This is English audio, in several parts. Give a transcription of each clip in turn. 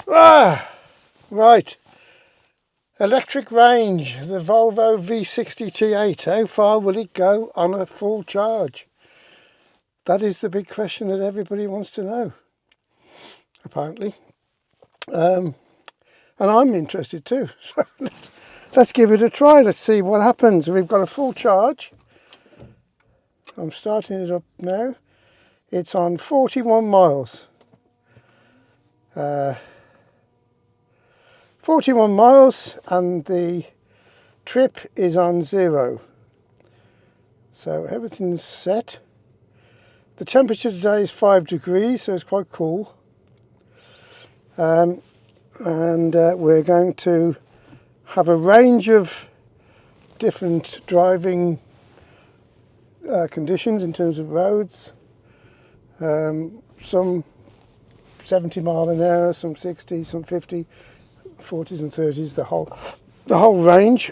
Right. Electric range, the Volvo V60 T8. How far will it go on a full charge? That is the big question that everybody wants to know, apparently. And I'm interested too. So let's give it a try. Let's see what happens. We've got a full charge. I'm starting it up now. It's on 41 miles. 41 miles, and the trip is on 0. So everything's set. The temperature today is 5 degrees, so it's quite cool. And we're going to have a range of different driving conditions in terms of roads. Some 70 mile an hour, some 60, some 50, 40s and 30s, the whole range.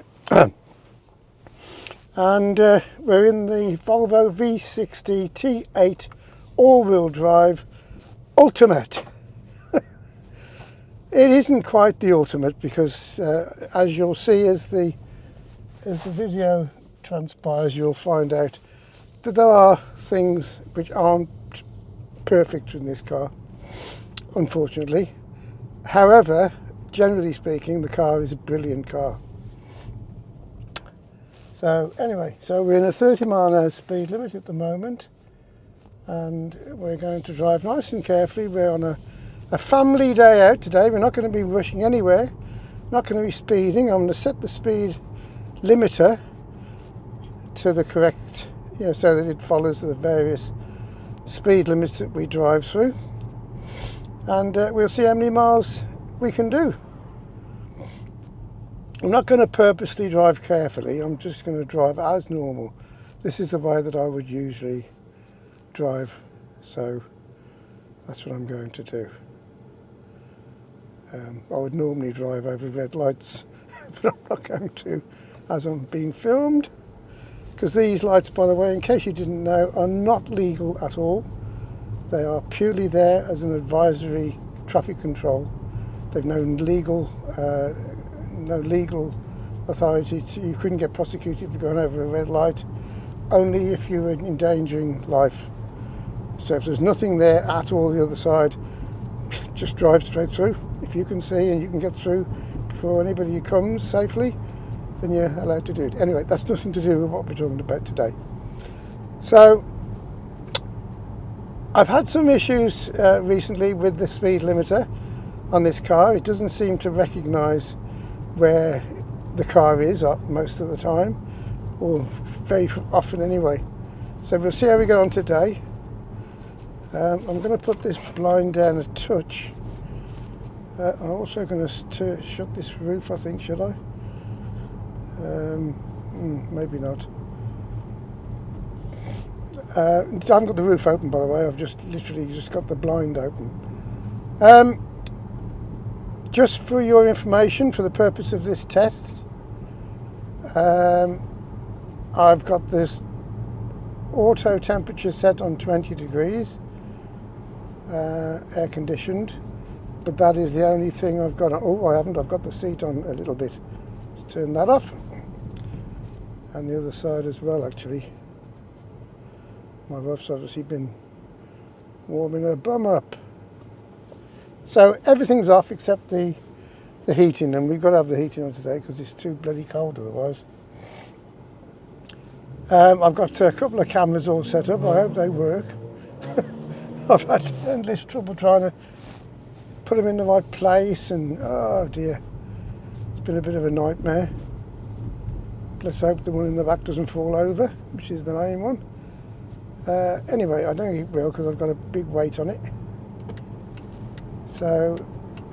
And we're in the Volvo V60 T8 all-wheel drive Ultimate. It isn't quite the Ultimate because, as you'll see as the video transpires, you'll find out that there are things which aren't perfect in this car, unfortunately. However, generally speaking, the car is a brilliant car. So anyway, so we're in a 30 mile an hour speed limit at the moment, and we're going to drive nice and carefully. We're on a family day out today. We're not going to be rushing anywhere, not going to be speeding. I'm going to set the speed limiter to the correct, so that it follows the various speed limits that we drive through, and we'll see how many miles we can do. I'm not going to purposely drive carefully. I'm just going to drive as normal. This is the way that I would usually drive, so that's what I'm going to do. I would normally drive over red lights, but I'm not going to as I'm being filmed, because these lights, by the way, in case you didn't know, are not legal at all. They are purely there as an advisory traffic control. They've no legal authority you couldn't get prosecuted for going over a red light, only if you were endangering life. So if there's nothing there at all the other side, just drive straight through. If you can see and you can get through before anybody comes safely, then you're allowed to do it. Anyway, that's nothing to do with what we're talking about today. So I've had some issues recently with the speed limiter on this car. It doesn't seem to recognise where the car is most of the time, or very often anyway. So we'll see how we get on today. I'm going to put this blind down a touch. I'm also going to shut this roof, I think, should I? Maybe not. I haven't got the roof open, by the way. I've just literally got the blind open. Just for your information, for the purpose of this test, I've got this auto temperature set on 20 degrees, air conditioned, but that is the only thing I've got. Oh, I haven't. I've got the seat on a little bit. Let's turn that off, and the other side as well, actually. My wife's obviously been warming her bum up. So everything's off except the heating, and we've got to have the heating on today because it's too bloody cold otherwise. I've got a couple of cameras all set up. I hope they work. I've had endless trouble trying to put them in the right place, and oh dear, it's been a bit of a nightmare. Let's hope the one in the back doesn't fall over, which is the main one. Anyway, I don't think it will because I've got a big weight on it. So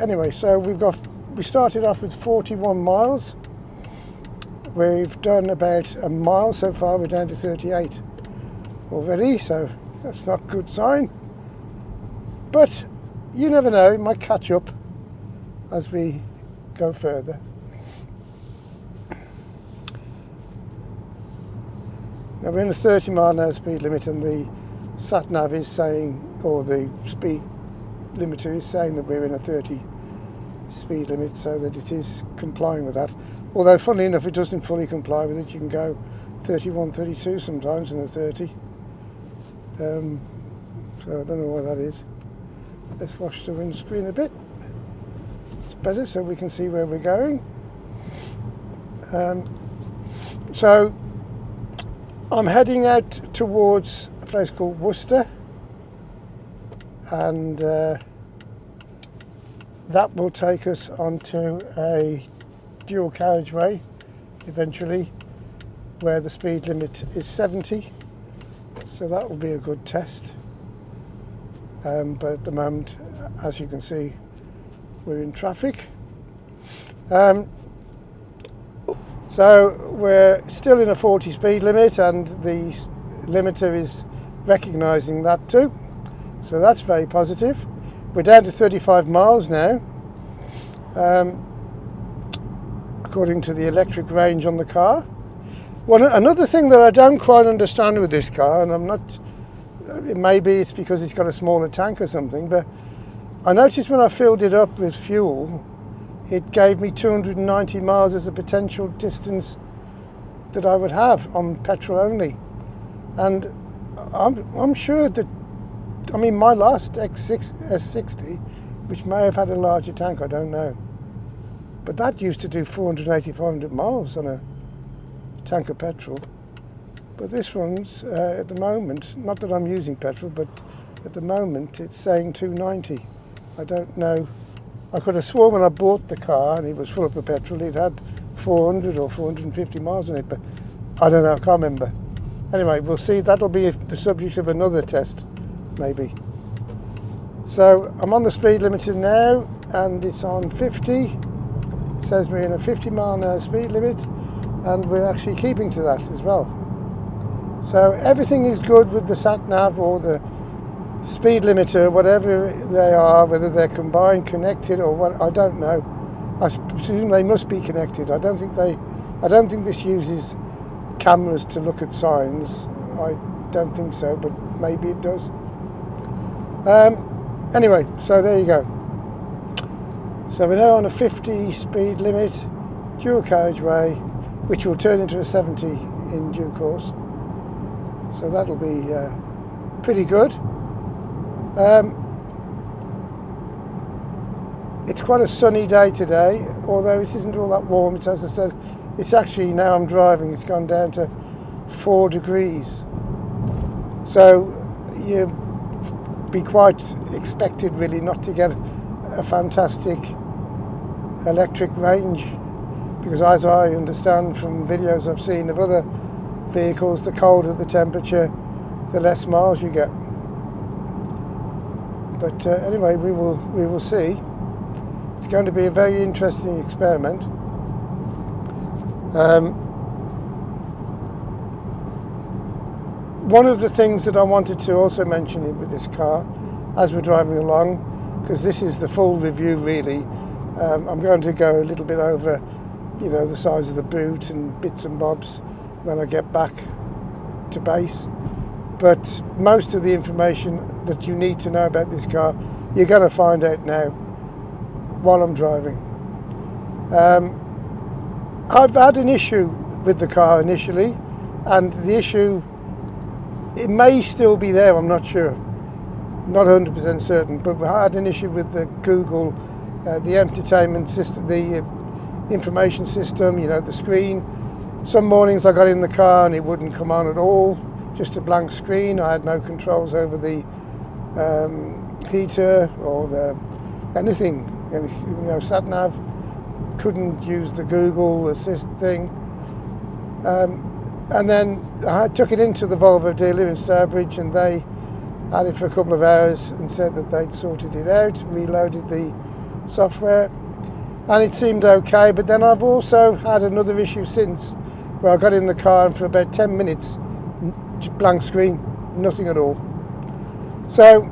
anyway, so we started off with 41 miles. We've done about a mile so far. We're down to 38 already, so that's not a good sign. But you never know, it might catch up as we go further. Now we're in a 30 mile an hour speed limit, and the sat nav is saying, or the speed limiter is saying, that we're in a 30 speed limit so that it is complying with that. Although funnily enough, it doesn't fully comply with it. You can go 31, 32 sometimes in a 30. So I don't know why that is. Let's wash the windscreen a bit. It's better so we can see where we're going. So I'm heading out towards a place called Worcester, and that will take us onto a dual carriageway eventually, where the speed limit is 70, so that will be a good test. But at the moment, as you can see, we're in traffic. So we're still in a 40 speed limit, and the limiter is recognising that too, so that's very positive. We're down to 35 miles now, according to the electric range on the car. Another thing that I don't quite understand with this car, and I'm not, maybe it's because it's got a smaller tank or something, but I noticed when I filled it up with fuel, it gave me 290 miles as a potential distance that I would have on petrol only. And I'm sure that, I mean, my last S60, which may have had a larger tank, I don't know, but that used to do 480, 500 miles on a tank of petrol. But this one's, at the moment, not that I'm using petrol, but at the moment it's saying 290. I don't know. I could have sworn when I bought the car and it was full up of petrol, it had 400 or 450 miles on it, but I don't know, I can't remember. Anyway, we'll see. That'll be the subject of another test, maybe. So I'm on the speed limiter now, and it's on 50. It says we're in a 50 mile an hour speed limit, and we're actually keeping to that as well. So everything is good with the sat nav or the speed limiter, whatever they are, whether they're combined, connected, or what, I don't know. I presume they must be connected. I don't think this uses cameras to look at signs. I don't think so, but maybe it does. Anyway, so there you go. So we're now on a 50 speed limit, dual carriageway, which will turn into a 70 in due course. So that'll be pretty good. It's quite a sunny day today, although it isn't all that warm. It's, as I said, it's actually, now I'm driving, it's gone down to 4 degrees. So you'd be quite expected really not to get a fantastic electric range, because as I understand from videos I've seen of other vehicles, the colder the temperature, the less miles you get. But anyway, we will see. It's going to be a very interesting experiment. One of the things that I wanted to also mention with this car, as we're driving along, because this is the full review really, I'm going to go a little bit over, you know, the size of the boot and bits and bobs when I get back to base. But most of the information that you need to know about this car, you're going to find out now while I'm driving. I've had an issue with the car initially, and the issue, it may still be there, I'm not sure, not 100% certain, but we had an issue with the Google, the entertainment system, the information system, you know, the screen. Some mornings I got in the car and it wouldn't come on at all, just a blank screen. I had no controls over the heater or the anything, you know, sat nav. Couldn't use the Google Assist thing. And then I took it into the Volvo dealer in Stourbridge, and they had it for a couple of hours and said that they'd sorted it out, reloaded the software, and it seemed okay. But then I've also had another issue since, where I got in the car and for about 10 minutes, blank screen, nothing at all. So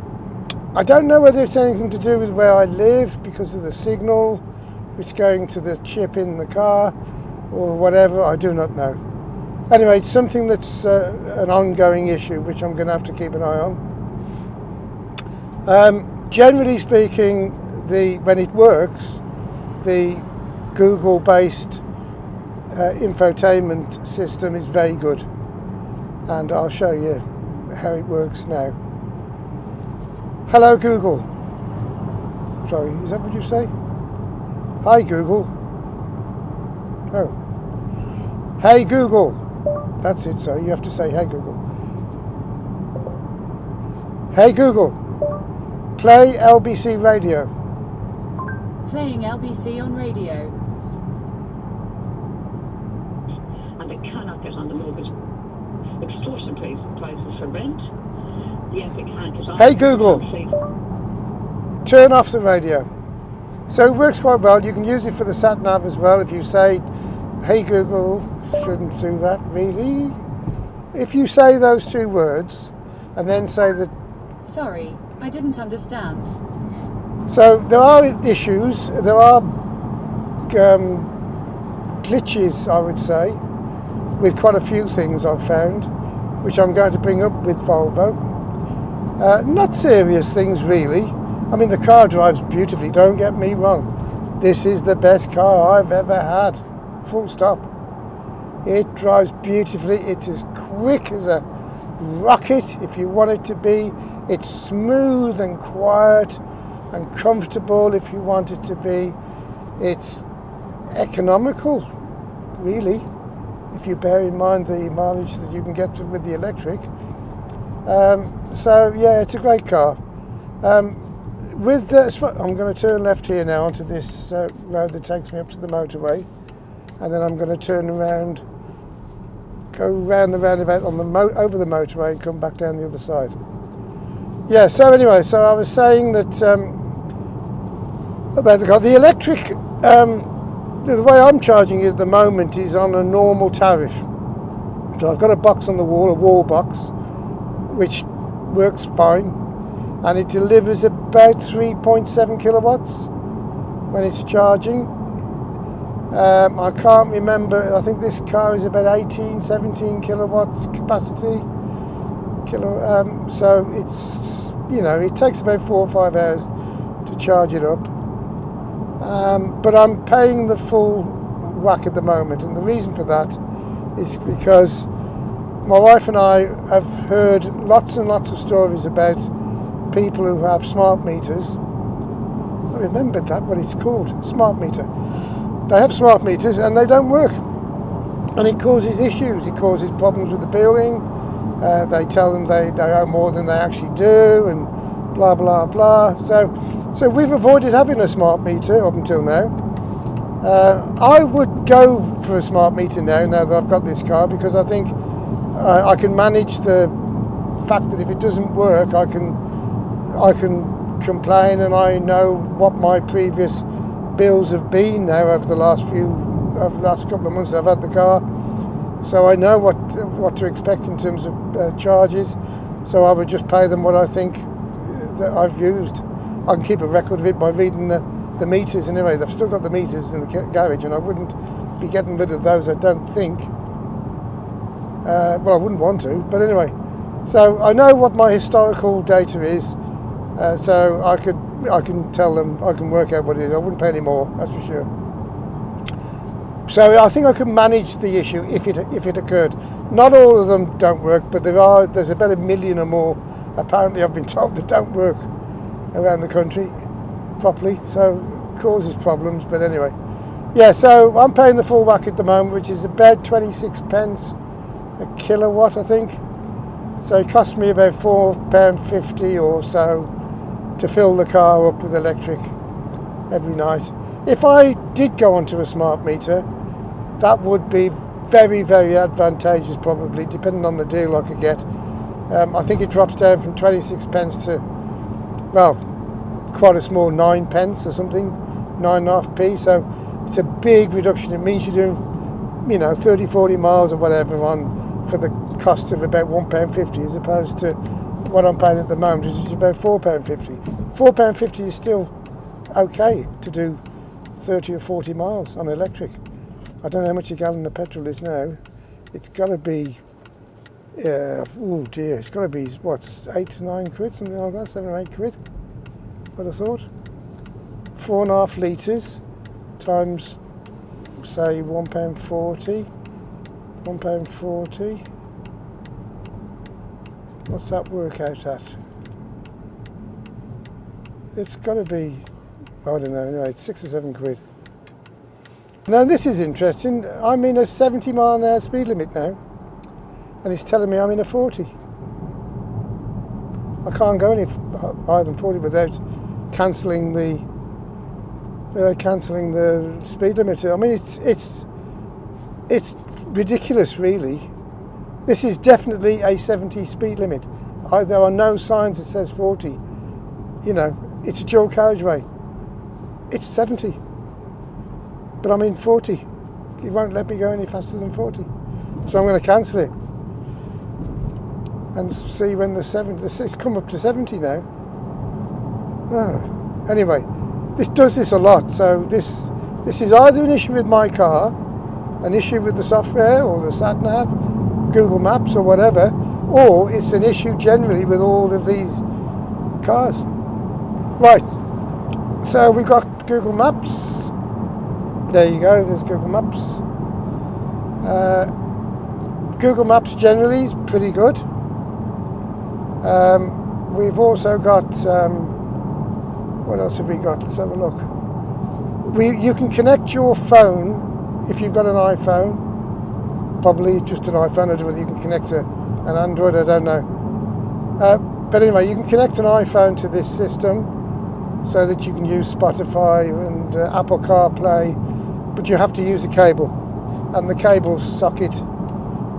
I don't know whether it's anything to do with where I live because of the signal which is going to the chip in the car or whatever, I do not know. Anyway, it's something that's an ongoing issue which I'm going to have to keep an eye on. Generally speaking, when it works, the Google based infotainment system is very good, and I'll show you how it works now. Hello Google. Sorry, is that what you say? Hi Google. Oh. Hey Google. That's it, sorry, you have to say hey Google. Hey Google. Play LBC radio. Playing LBC on radio. And they cannot get on the mortgage. Extortion prices for rent. Yes, they can't get on. Hey Google. Turn off the radio. So it works quite well. You can use it for the sat nav as well. If you say, hey Google, shouldn't do that really. If you say those two words and then say that. Sorry, I didn't understand. So there are issues, there are glitches, I would say, with quite a few things I've found, which I'm going to bring up with Volvo. Not serious things really. I mean, the car drives beautifully, don't get me wrong. This is the best car I've ever had, full stop. It drives beautifully, it's as quick as a rocket if you want it to be. It's smooth and quiet and comfortable if you want it to be. It's economical, really, if you bear in mind the mileage that you can get with the electric. So yeah, it's a great car. I'm going to turn left here now onto this road that takes me up to the motorway, and then I'm going to turn around, go round the roundabout on over the motorway and come back down the other side. Yeah, so anyway, so I was saying that about the car. The electric, the way I'm charging it at the moment is on a normal tariff. So I've got a box on the wall, a wall box, which works fine, and it delivers about 3.7 kilowatts when it's charging. I can't remember, I think this car is about 17 kilowatts capacity. So it's, you know, it takes about 4 or 5 hours to charge it up. But I'm paying the full whack at the moment, and the reason for that is because my wife and I have heard lots and lots of stories about people who have smart meters. I remembered that, what it's called, smart meter. They have smart meters and they don't work, and it causes issues. It causes problems with the billing. They tell them they owe more than they actually do, and blah blah blah. So we've avoided having a smart meter up until now. I would go for a smart meter now that I've got this car, because I think I can manage the fact that if it doesn't work, I can complain, and I know what my previous bills have been now over the last couple of months I've had the car, so I know what to expect in terms of charges. So I would just pay them what I think that I've used. I can keep a record of it by reading the meters anyway. They've still got the meters in the garage, and I wouldn't be getting rid of those, I don't think. Well, I wouldn't want to, but anyway. So I know what my historical data is, so I can tell them, I can work out what it is. I wouldn't pay any more, that's for sure. So I think I can manage the issue if it occurred. Not all of them don't work, but there's about 1 million or more, apparently I've been told, that don't work around the country properly, so it causes problems. But anyway, yeah, so I'm paying the full whack at the moment, which is about 26 pence a kilowatt, I think. So it cost me about £4.50 or so to fill the car up with electric every night. If I did go onto a smart meter, that would be very, very advantageous, probably, depending on the deal I could get. I think it drops down from 26 pence to, well, quite a small 9 pence or something, 9.5p. So it's a big reduction. It means you're doing, you know, 30, 40 miles or whatever for the cost of about £1.50, as opposed to what I'm paying at the moment, which is about £4.50. £4.50 is still okay to do 30 or 40 miles on electric. I don't know how much a gallon of petrol is now. It's got to be, oh dear, it's got to be, what, 8 to 9 quid, something like that, 7 or 8 quid, I'd have thought. 4.5 litres, times, say, £1.40. £1.40. What's that work out at? It's got to be, I don't know, anyway, it's 6 or 7 quid. Now this is interesting. I'm in a 70 mile an hour speed limit now, and it's telling me I'm in a 40. I can't go any higher than 40 without cancelling the speed limiter. I mean, it's ridiculous, really. This is definitely a 70 speed limit. There are no signs that says 40. You know, it's a dual carriageway. It's 70. But I'm in 40. It won't let me go any faster than 40. So I'm going to cancel it. And see when it's come up to 70 now. Oh. Anyway, this does this a lot. So this is either an issue with my car, an issue with the software or the sat nav, Google Maps or whatever, or it's an issue generally with all of these cars. Right, so we've got Google Maps. There you go, there's Google Maps. Google Maps generally is pretty good. We've also got, what else have we got? Let's have a look. You can connect your phone, if you've got an iPhone, probably just an iPhone, I don't know whether you can connect an Android, I don't know. But anyway, you can connect an iPhone to this system so that you can use Spotify and Apple CarPlay, but you have to use a cable, and the cable socket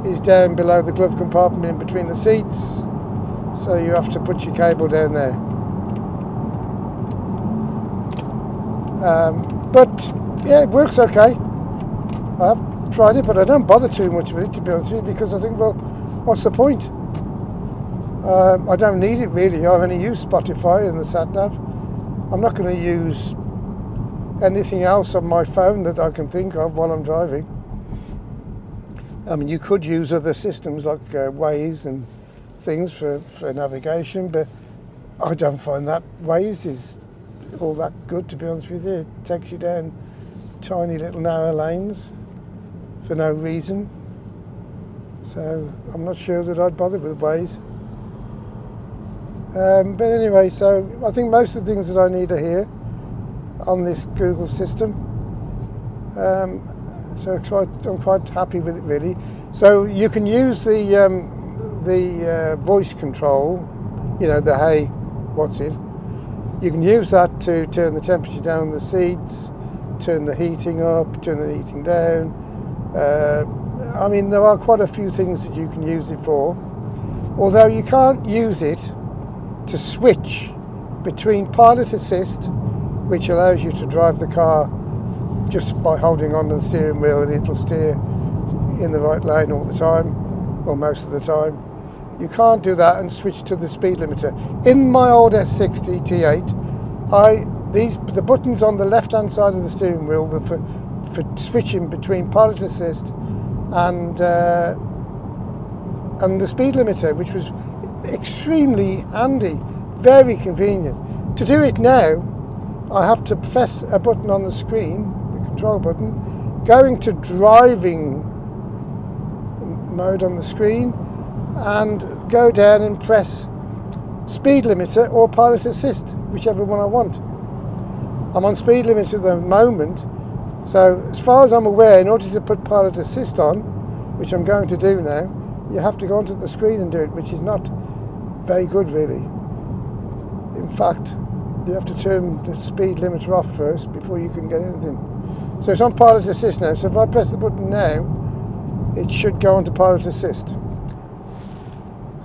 is down below the glove compartment in between the seats, so you have to put your cable down there. But yeah, it works okay. I have tried it, but I don't bother too much with it, to be honest with you, because I think, well, what's the point? I don't need it really. I only use Spotify and the sat nav. I'm not going to use anything else on my phone that I can think of while I'm driving. I mean, you could use other systems like Waze and things for navigation, but I don't find that Waze is all that good, to be honest with you. It takes you down tiny little narrow lanes for no reason. So I'm not sure that I'd bother with Waze. But anyway, so I think most of the things that I need are here on this Google system. So I'm quite happy with it, really. So you can use the voice control, you know, the hey, what's it? You can use that to turn the temperature down on the seats, turn the heating up, turn the heating down. I mean, there are quite a few things that you can use it for, although you can't use it to switch between pilot assist, which allows you to drive the car just by holding on to the steering wheel, and it'll steer in the right lane all the time, or most of the time. You can't do that and switch to the speed limiter. In my old S60 T8, the buttons on the left-hand side of the steering wheel were for switching between pilot assist and the speed limiter, which was extremely handy, very convenient. To do it now, I have to press a button on the screen, the control button, go into driving mode on the screen, and go down and press speed limiter or pilot assist, whichever one I want. I'm on speed limiter at the moment, so as far as I'm aware, in order to put pilot assist on, which I'm going to do now, you have to go onto the screen and do it, which is not very good, really. In fact, you have to turn the speed limiter off first before you can get anything. So it's on pilot assist now, so if I press the button now, it should go onto pilot assist.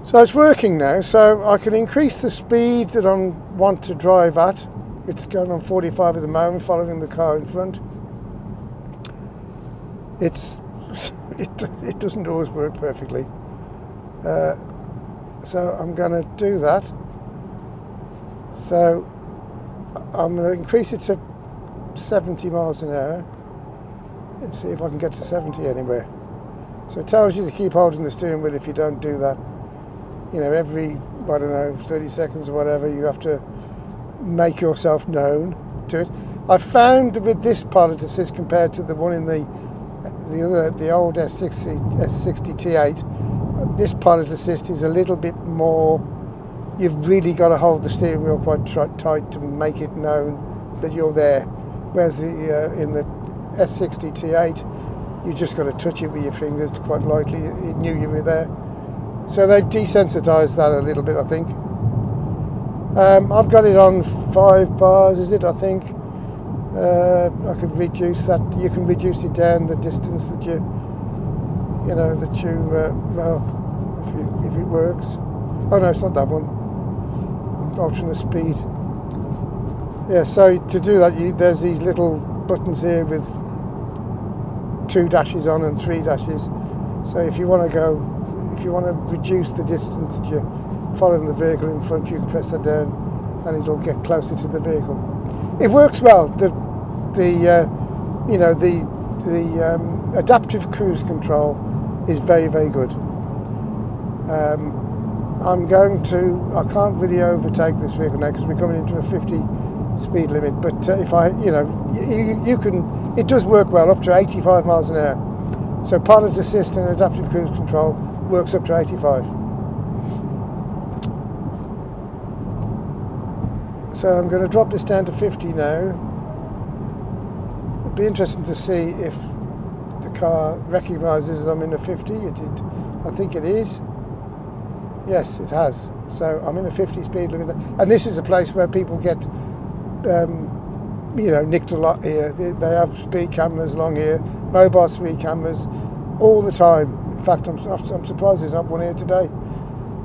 So it's working now, so I can increase the speed that I want to drive at. It's going on 45 at the moment, following the car in front. It doesn't always work perfectly. So I'm going to do that. So I'm going to increase it to 70 miles an hour and see if I can get to 70 anywhere. So it tells you to keep holding the steering wheel if you don't do that. You know, every, I don't know, 30 seconds or whatever, you have to make yourself known to it. I found with this pilot assist compared to the one in the old S60 T8, this pilot assist is a little bit more. You've really got to hold the steering wheel quite tight to make it known that you're there. Whereas in the S60 T8, you just got to touch it with your fingers quite lightly. It knew you were there. So they've desensitized that a little bit, I think. I've got it on 5 bars, is it? I think. I could reduce that. You can reduce it down the distance that well, if it works. Oh no, it's not that one. I'm altering the speed. Yeah, so to do that, there's these little buttons here with 2 dashes on and 3 dashes. So if you want to reduce the distance that you're following the vehicle in front, you can press that down, and it'll get closer to the vehicle. It works well. The adaptive cruise control is very, very good. I can't really overtake this vehicle now because we're coming into a 50 speed limit, but if you can, it does work well up to 85 miles an hour. So pilot assist and adaptive cruise control works up to 85. So I'm going to drop this down to 50 now. It'd be interesting to see if the car recognises that I'm in a 50. I think it is. Yes, it has. So I'm in a 50 speed limit, and this is a place where people get, nicked a lot here. They have speed cameras along here, mobile speed cameras, all the time. In fact, I'm surprised there's not one here today.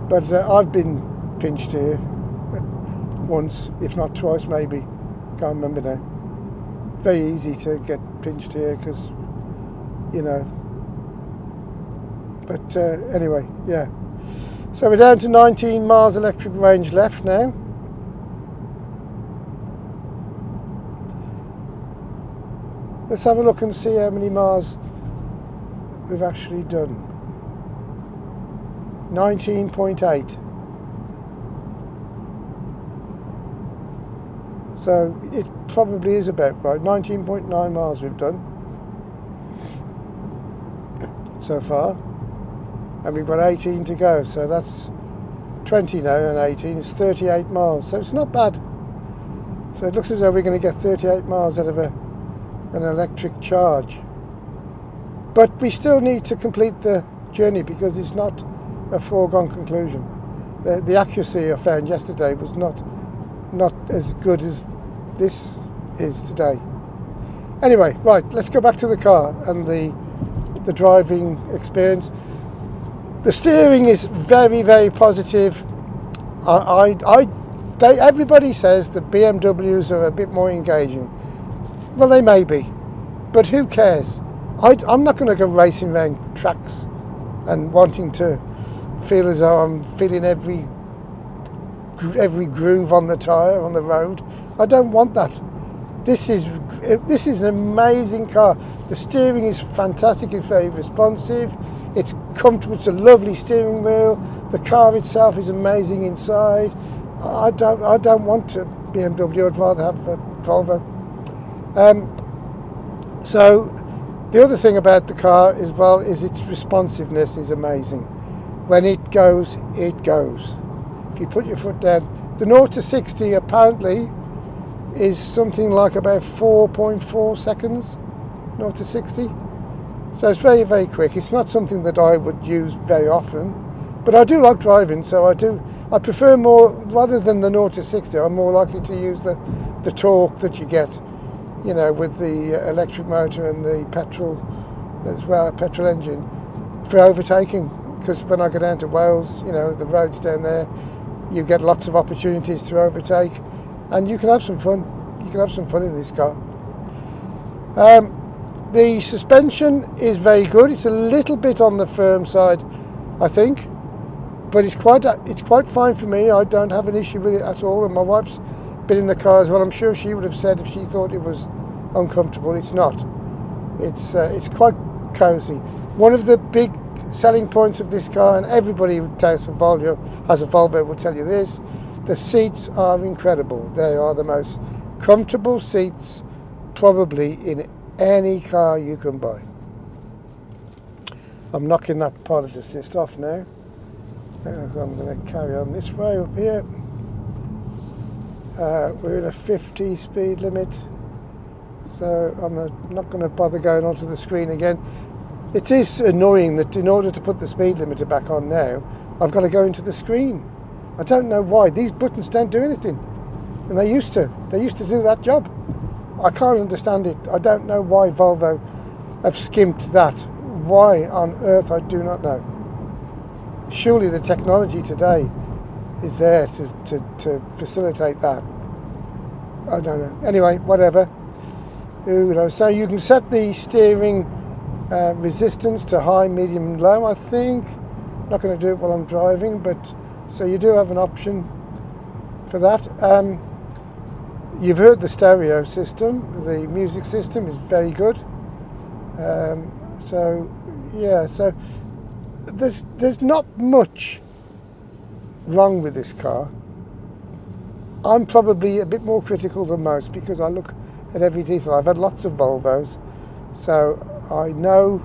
But I've been pinched here once, if not twice, maybe. Can't remember now. Very easy to get pinched here because, But anyway, yeah. So we're down to 19 miles electric range left now. Let's have a look and see how many miles we've actually done. 19.8. So it probably is about right. 19.9 miles we've done so far. And we've got 18 to go, so that's 20 now, and 18 is 38 miles, so it's not bad. So it looks as though we're going to get 38 miles out of an electric charge. But we still need to complete the journey because it's not a foregone conclusion. The accuracy I found yesterday was not as good as this is today. Anyway, right, let's go back to the car and the driving experience. The steering is very, very positive. Everybody says that BMWs are a bit more engaging. Well, they may be, but who cares? I'm not going to go racing around tracks and wanting to feel as though I'm feeling every groove on the tyre on the road. I don't want that. This is an amazing car. The steering is fantastic. It's very responsive. It's comfortable. It's a lovely steering wheel. The car itself is amazing inside. I don't want a BMW. I'd rather have a Volvo. So the other thing about the car as well is its responsiveness is amazing. When it goes, it goes. If you put your foot down, the 0 to 60 apparently is something like about 4.4 seconds, 0 to 60. So it's very, very quick. It's not something that I would use very often, but I do like driving, so I prefer more, rather than the 0 to 60, I'm more likely to use the torque that you get, with the electric motor and the petrol as well, petrol engine, for overtaking. Because when I go down to Wales, the roads down there, you get lots of opportunities to overtake, and you can have some fun. You can have some fun in this car. The suspension is very good. It's a little bit on the firm side, I think, but it's quite fine for me. I don't have an issue with it at all, and my wife's been in the car as well. I'm sure she would have said if she thought it was uncomfortable. It's not. It's quite cozy. One of the big selling points of this car, and everybody who has a Volvo will tell you this, the seats are incredible. They are the most comfortable seats probably in any car you can buy. I'm knocking that pilot assist off now. I'm going to carry on this way up here. We're in a 50 speed limit, so I'm not going to bother going onto the screen again. It is annoying that in order to put the speed limiter back on now, I've got to go into the screen. I don't know why. These buttons don't do anything, and they used to do that job. I can't understand it. I don't know why Volvo have skimped that. Why on earth, I do not know. Surely the technology today is there to facilitate that. I don't know. Anyway, whatever. Who knows? So you can set the steering resistance to high, medium and low, I think. I'm not going to do it while I'm driving, but so you do have an option for that. You've heard the system. The music system is very good. So yeah, so there's not much wrong with this car. I'm probably a bit more critical than most because I look at every detail. I've had lots of Volvos, so I know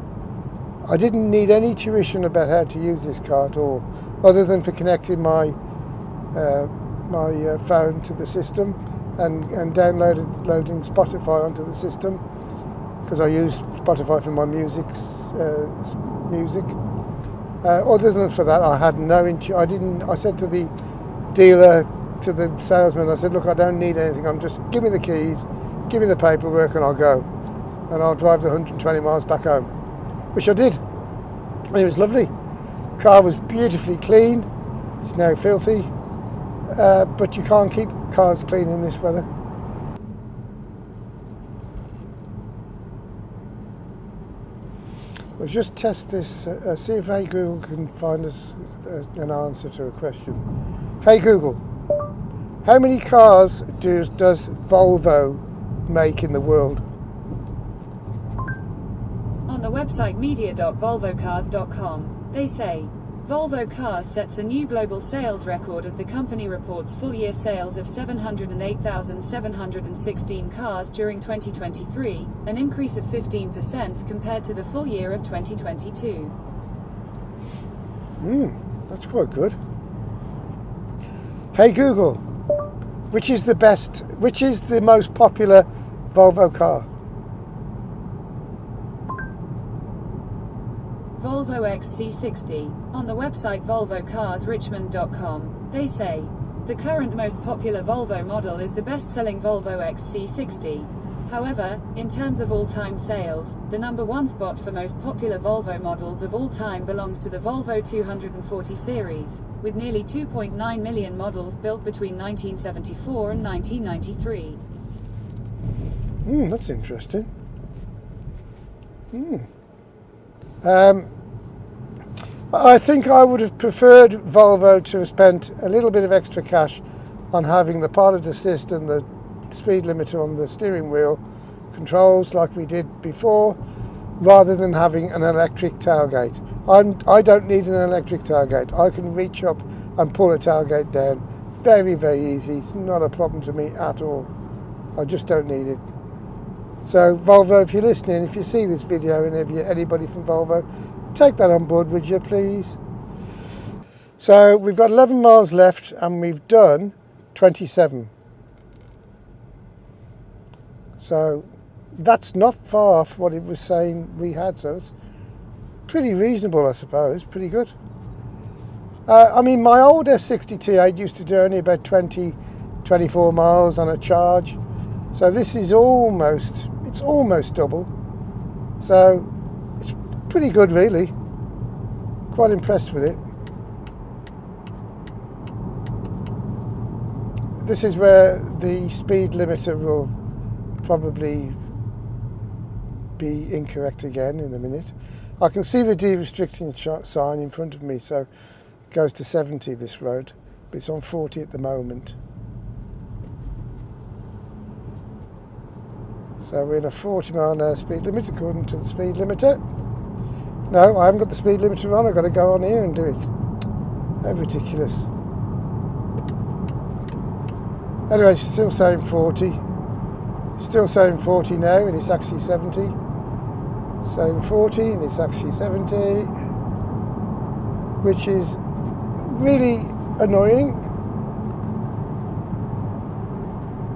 I didn't need any tuition about how to use this car at all, other than for connecting my phone to the system and loading Spotify onto the system, because I use Spotify for my music. Other than for that, I had no I said to the dealer, to the salesman, I said, look, I don't need anything. Just give me the keys, give me the paperwork, and I'll go, and I'll drive the 120 miles back home, which I did, and it was lovely. Car was beautifully clean. It's now filthy, but you can't keep cars clean in this weather. We'll just test this, see if Hey Google can find us an answer to a question. Hey Google, how many cars does Volvo make in the world? On the website media.volvocars.com, they say, Volvo Cars sets a new global sales record as the company reports full-year sales of 708,716 cars during 2023, an increase of 15% compared to the full year of 2022. That's quite good. Hey Google, which is the most popular Volvo car? Volvo XC60. On the website volvocarsrichmond.com, they say, the current most popular Volvo model is the best-selling Volvo XC60. However, in terms of all-time sales, the number one spot for most popular Volvo models of all time belongs to the Volvo 240 series, with nearly 2.9 million models built between 1974 and 1993. That's interesting. I think I would have preferred Volvo to have spent a little bit of extra cash on having the pilot assist and the speed limiter on the steering wheel controls like we did before, rather than having an electric tailgate. I don't need an electric tailgate. I can reach up and pull a tailgate down very, very easy. It's not a problem to me at all. I just don't need it. So Volvo, if you're listening, if you see this video and if you're anybody from Volvo, take that on board, would you please? So we've got 11 miles left and we've done 27. So that's not far off what it was saying we had, so it's pretty reasonable, I suppose, pretty good. I mean, my old S60 T8 used to do only about 24 miles on a charge. So this is almost double. So it's pretty good, really. Quite impressed with it. This is where the speed limiter will probably be incorrect again in a minute. I can see the de-restricting sign in front of me, so it goes to 70 this road, but it's on 40 at the moment. So we're in a 40 mile an hour speed limit according to the speed limiter. No, I haven't got the speed limiter on, I've got to go on here and do it. How ridiculous. Anyway, still saying 40. Still saying 40 now, and it's actually 70. Saying 40 and it's actually 70, which is really annoying.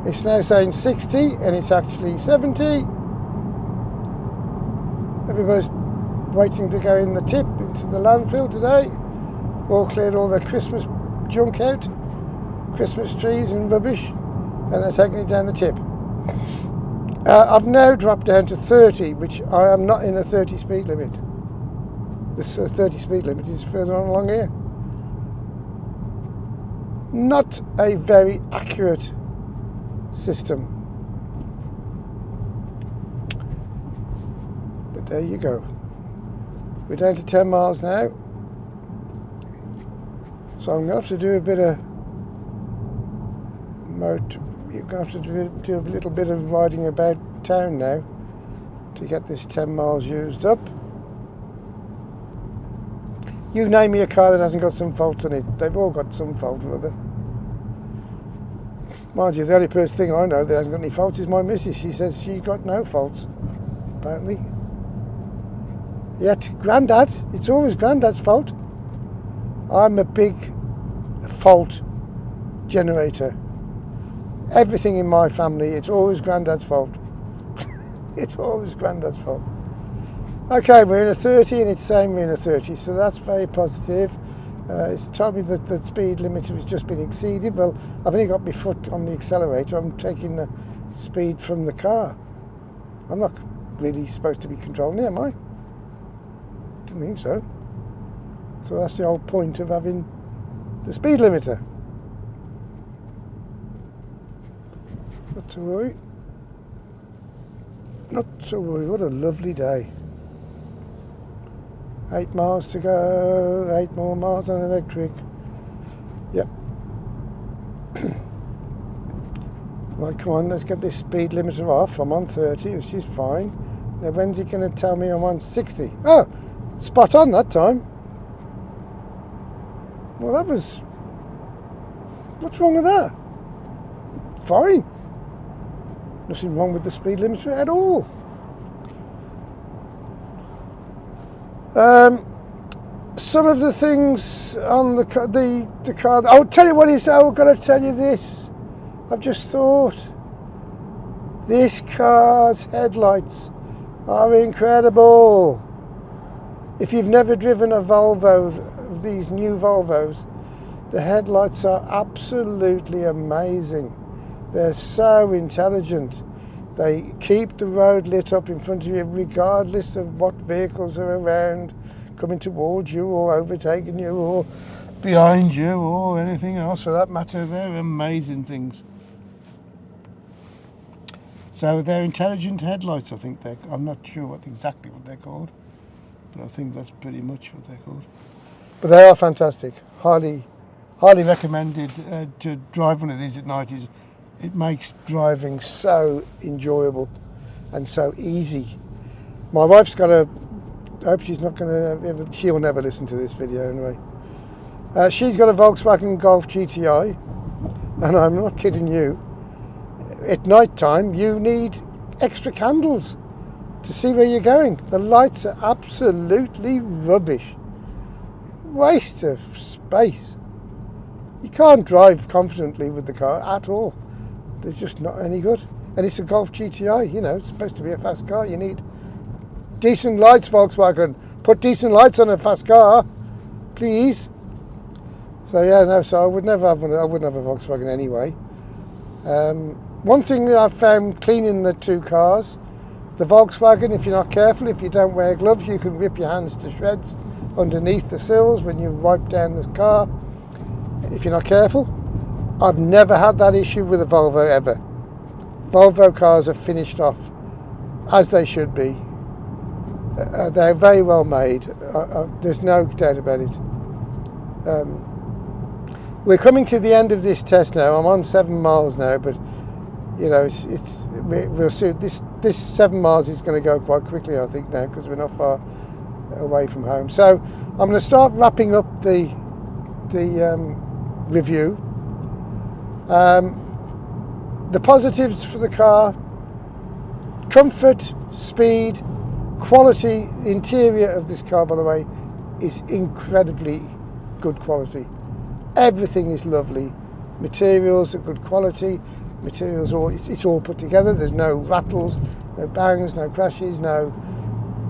It's now saying 60 and it's actually 70. Everybody's waiting to go in the tip into the landfill today. All cleared all their Christmas junk out, Christmas trees and rubbish, and they're taking it down the tip. I've now dropped down to 30, which I am not in a 30 speed limit. This 30 speed limit is further on along here. Not a very accurate system. But there you go. We're down to 10 miles now. So I'm going to have to do a bit of you're going to have to do a little bit of riding about town now to get this 10 miles used up. You name me a car that hasn't got some faults on it. They've all got some fault or other. Mind you, the only person thing I know that hasn't got any faults is my missus. She says she's got no faults, apparently. Yet, Grandad, it's always Grandad's fault. I'm a big fault generator. Everything in my family, it's always Grandad's fault. It's always Grandad's fault. Okay, we're in a 30 and it's saying we're in a 30, so that's very positive. It's told me that the speed limit has just been exceeded. Well, I've only got my foot on the accelerator. I'm taking the speed from the car. I'm not really supposed to be controlling it, am I? Didn't think so. So that's the whole point of having the speed limiter. Not to worry. Not to worry. What a lovely day. 8 miles to go. 8 more miles on electric. Yep. Right, come on, let's get this speed limiter off. I'm on 30, which is fine. Now, when's he going to tell me I'm on 60? Oh, spot on that time. Well, that was... What's wrong with that? Fine. Nothing wrong with the speed limiter at all. Some of the things on the car. I'll tell you what is. I've got to tell you this. I've just thought. This car's headlights are incredible. If you've never driven a Volvo, these new Volvos, the headlights are absolutely amazing. They're so intelligent. They keep the road lit up in front of you regardless of what vehicles are around, coming towards you or overtaking you or behind you or anything else for that matter. They're amazing things. So they're intelligent headlights, I think I'm not sure exactly what they're called, but I think that's pretty much what they're called. But they are fantastic. Highly recommended to drive one of these at night. It makes driving so enjoyable and so easy. My wife's got I hope she's not going to, she'll never listen to this video anyway. She's got a Volkswagen Golf GTI, and I'm not kidding you. At night time, you need extra candles to see where you're going. The lights are absolutely rubbish. Waste of space. You can't drive confidently with the car at all. They're just not any good. And it's a Golf GTI, you know, it's supposed to be a fast car. You need decent lights, Volkswagen. Put decent lights on a fast car, please. So yeah, no, so I would never have one. I wouldn't have a Volkswagen anyway. One thing that I've found cleaning the two cars, the Volkswagen, if you're not careful, if you don't wear gloves, you can rip your hands to shreds underneath the sills when you wipe down the car. If you're not careful. I've never had that issue with a Volvo ever. Volvo cars are finished off as they should be. They're very well made. There's no doubt about it. We're coming to the end of this test now. I'm on 7 miles now, but you know, we'll see. This 7 miles is going to go quite quickly, I think, now, because we're not far away from home. So I'm going to start wrapping up the review. The positives for the car, Comfort, speed, quality. The interior of this car, by the way, is incredibly good quality. Everything is lovely. Materials are good quality. Materials, it's all put together. There's no rattles, no bangs, no crashes, no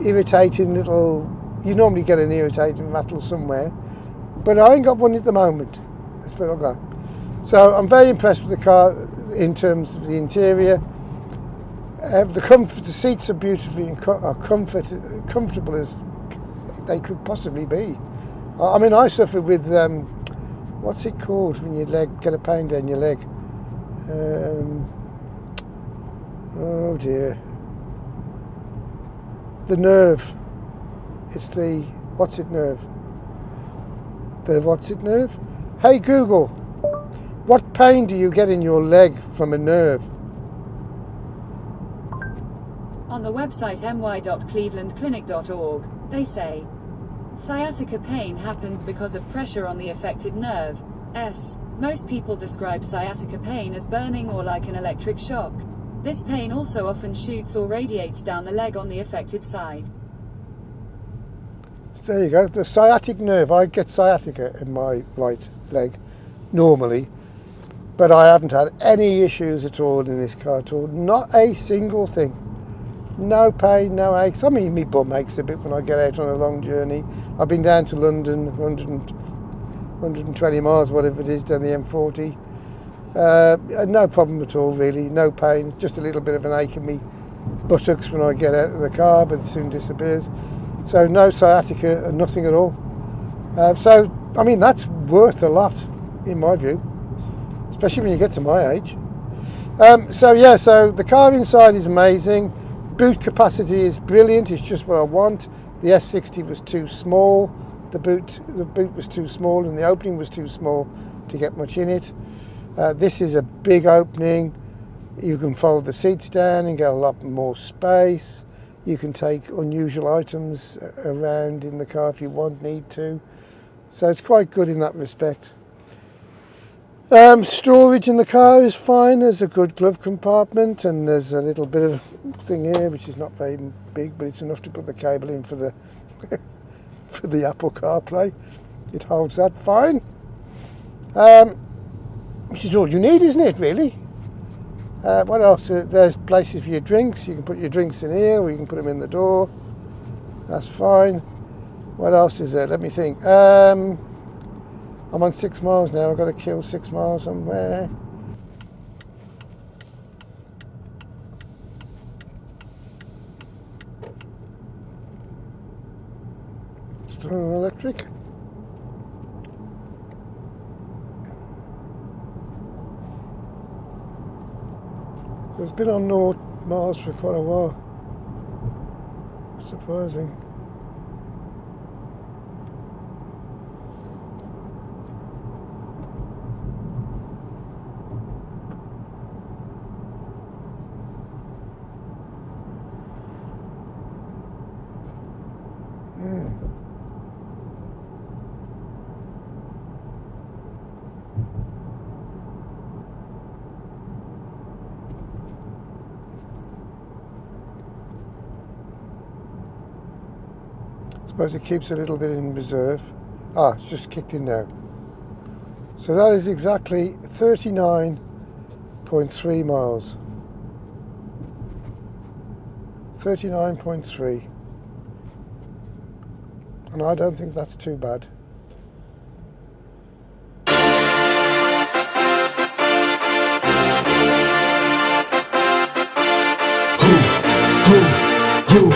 irritating little. You normally get an irritating rattle somewhere, but I ain't got one at the moment. Let's put it like that. So I'm very impressed with the car in terms of the interior. The seats are beautifully and comfortable as they could possibly be. I mean, I suffer with what's it called when your leg get a pain down your leg? Oh dear, the nerve. It's the what's it nerve? The what's it nerve? Hey Google, what pain do you get in your leg from a nerve? On the website my.clevelandclinic.org, they say, sciatica pain happens because of pressure on the affected nerve. Most people describe sciatica pain as burning or like an electric shock. This pain also often shoots or radiates down the leg on the affected side. There you go, the sciatic nerve. I get sciatica in my right leg normally, but I haven't had any issues at all in this car at all. Not a single thing. No pain, no aches. I mean, my bum aches a bit when I get out on a long journey. I've been down to London, 120 miles, whatever it is, down the M40. No problem at all, really. No pain. Just a little bit of an ache in me buttocks when I get out of the car, but it soon disappears. So no sciatica, nothing at all. So, I mean, that's worth a lot, in my view, especially when you get to my age. So the car inside is amazing. Boot capacity is brilliant. It's just what I want. The S60 was too small. The boot was too small, and the opening was too small to get much in it. This is a big opening. You can fold the seats down and get a lot more space. You can take unusual items around in the car if you need to. So it's quite good in that respect. Storage in the car is fine. There's a good glove compartment, and there's a little bit of thing here which is not very big, but it's enough to put the cable in for the for the Apple CarPlay. It holds that fine, which is all you need, isn't it, really? What else? There's places for your drinks. You can put your drinks in here, or you can put them in the door. That's fine. What else is there? Let me think. I'm on 6 miles now. I've got to kill 6 miles somewhere. Still on electric. So it's been on 0 miles for quite a while. Surprising. Suppose it keeps a little bit in reserve. It's just kicked in now. So that is exactly 39.3 miles. 39.3. And I don't think that's too bad. Who